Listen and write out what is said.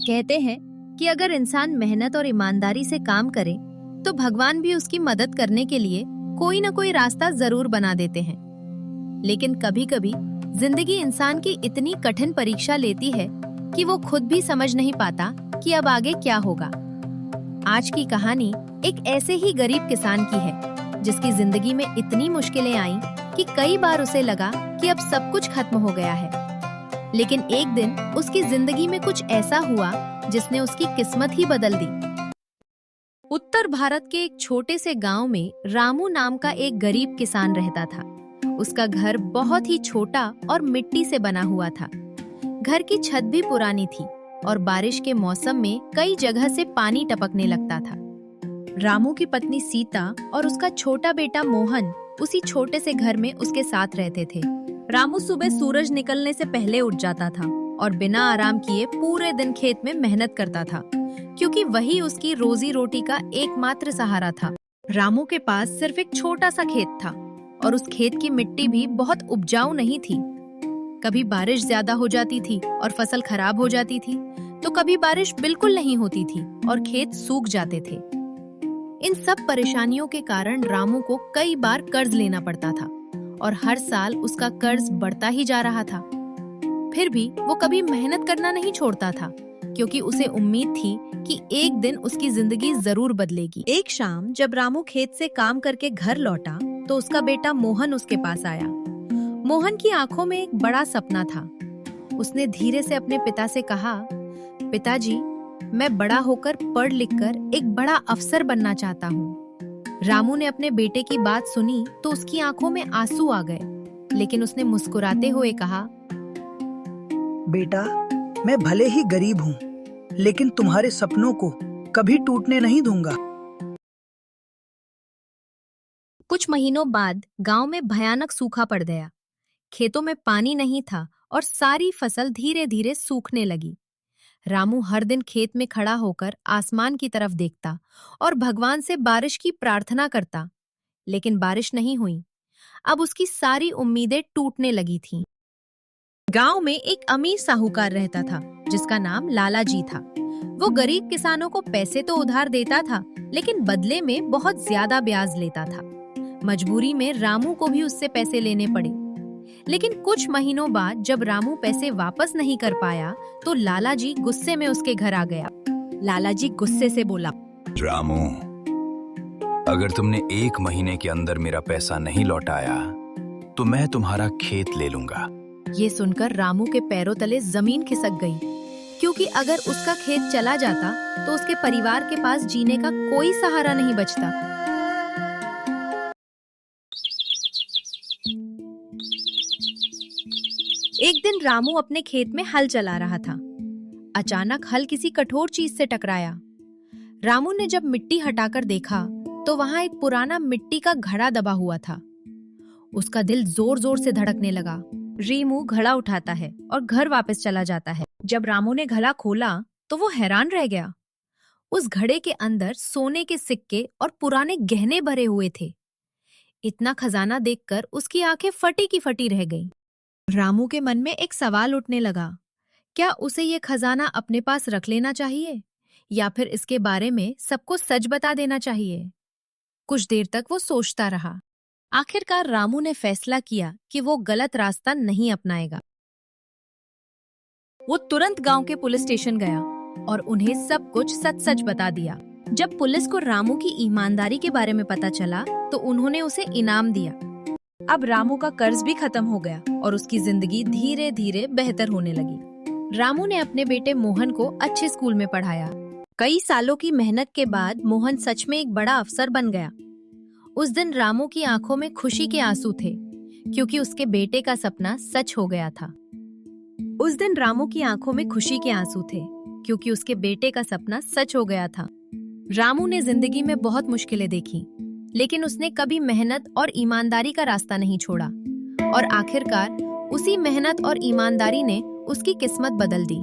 कहते हैं कि अगर इंसान मेहनत और ईमानदारी से काम करे तो भगवान भी उसकी मदद करने के लिए कोई ना कोई रास्ता जरूर बना देते हैं। लेकिन कभी-कभी जिंदगी इंसान की इतनी कठिन परीक्षा लेती है कि वो खुद भी समझ नहीं पाता कि अब आगे क्या होगा। आज की कहानी एक ऐसे ही गरीब किसान की है जिसकी जिंदगी में इतनी मुश्किलें आईं कि कई बार उसे लगा कि अब सब कुछ खत्म हो गया है। लेकिन एक दिन उसकी जिंदगी में कुछ ऐसा हुआ जिसने उसकी किस्मत ही बदल दी। उत्तर भारत के एक छोटे से गांव में रामू नाम का एक गरीब किसान रहता था। उसका घर बहुत ही छोटा और मिट्टी से बना हुआ था। घर की छत भी पुरानी थी और बारिश के मौसम में कई जगह से पानी टपकने लगता था। रामू की पत्नी सीता और उसका छोटा बेटा मोहन उसी छोटे से घर में उसके साथ रहते थे। रामू सुबह सूरज निकलने से पहले उठ जाता था और बिना आराम किए पूरे दिन खेत में मेहनत करता था, क्योंकि वही उसकी रोजी रोटी का एकमात्र सहारा था। रामू के पास सिर्फ एक छोटा सा खेत था और उस खेत की मिट्टी भी बहुत उपजाऊ नहीं थी। कभी बारिश ज्यादा हो जाती थी और फसल खराब हो जाती थी, तो कभी बारिश बिल्कुल नहीं होती थी और खेत सूख जाते थे। इन सब परेशानियों के कारण रामू को कई बार कर्ज लेना पड़ता था और हर साल उसका कर्ज बढ़ता ही जा रहा था। फिर भी वो कभी मेहनत करना नहीं छोड़ता था, क्योंकि उसे उम्मीद थी कि एक दिन उसकी जिंदगी जरूर बदलेगी। एक शाम जब रामू खेत से काम करके घर लौटा तो उसका बेटा मोहन उसके पास आया। मोहन की आंखों में एक बड़ा सपना था। उसने धीरे से अपने पिता से कहा, पिताजी, मैं बड़ा होकर पढ़ लिखकर एक बड़ा अफसर बनना चाहता हूँ। रामू ने अपने बेटे की बात सुनी तो उसकी आंखों में आंसू आ गए, लेकिन उसने मुस्कुराते हुए कहा, बेटा, मैं भले ही गरीब हूँ, लेकिन तुम्हारे सपनों को कभी टूटने नहीं दूंगा। कुछ महीनों बाद गांव में भयानक सूखा पड़ गया। खेतों में पानी नहीं था और सारी फसल धीरे धीरे सूखने लगी। रामू हर दिन खेत में खड़ा होकर आसमान की तरफ देखता और भगवान से बारिश की प्रार्थना करता, लेकिन बारिश नहीं हुई। अब उसकी सारी उम्मीदें टूटने लगी थीं। गांव में एक अमीर साहूकार रहता था जिसका नाम लाला जी था। वो गरीब किसानों को पैसे तो उधार देता था, लेकिन बदले में बहुत ज्यादा ब्याज लेता था। मजबूरी में रामू को भी उससे पैसे लेने पड़े। लेकिन कुछ महीनों बाद जब रामू पैसे वापस नहीं कर पाया तो लाला जी गुस्से में उसके घर आ गया। लाला जी गुस्से से बोला, रामू, अगर तुमने 1 महीने के अंदर मेरा पैसा नहीं लौटाया तो मैं तुम्हारा खेत ले लूंगा। ये सुनकर रामू के पैरों तले जमीन खिसक गई, क्योंकि अगर उसका खेत चला जाता तो उसके परिवार के पास जीने का कोई सहारा नहीं बचता। एक दिन रामू अपने खेत में हल चला रहा था। अचानक हल किसी कठोर चीज से टकराया। रामू ने जब मिट्टी हटाकर देखा तो वहां एक पुराना मिट्टी का घड़ा दबा हुआ था। उसका दिल जोर जोर से धड़कने लगा। रीमू घड़ा उठाता है और घर वापस चला जाता है। जब रामू ने घड़ा खोला तो वो हैरान रह गया। उस घड़े के अंदर सोने के सिक्के और पुराने गहने भरे हुए थे। इतना खजाना देखकर उसकी आंखें फटी की फटी रह गईं। रामू के मन में एक सवाल उठने लगा, क्या उसे ये खजाना अपने पास रख लेना चाहिए या फिर इसके बारे में सबको सच बता देना चाहिए? कुछ देर तक वो सोचता रहा। आखिरकार रामू ने फैसला किया कि वो गलत रास्ता नहीं अपनाएगा। वो तुरंत गांव के पुलिस स्टेशन गया और उन्हें सब कुछ सच सच बता दिया। जब पुलिस को रामू की ईमानदारी के बारे में पता चला तो उन्होंने उसे इनाम दिया। अब रामू का कर्ज भी खत्म हो गया और उसकी जिंदगी धीरे धीरे बेहतर होने लगी। रामू ने अपने बेटे मोहन को अच्छे स्कूल में पढ़ाया। कई सालों की मेहनत के बाद मोहन सच में एक बड़ा अफसर बन गया। उस दिन रामू की आंखों में खुशी के आंसू थे, क्योंकि उसके बेटे का सपना सच हो गया था। उस दिन रामू की आंखों में खुशी के आंसू थे, क्योंकि उसके बेटे का सपना सच हो गया था। रामू ने जिंदगी में बहुत मुश्किलें देखी, लेकिन उसने कभी मेहनत और ईमानदारी का रास्ता नहीं छोड़ा और आखिरकार उसी मेहनत और ईमानदारी ने उसकी किस्मत बदल दी।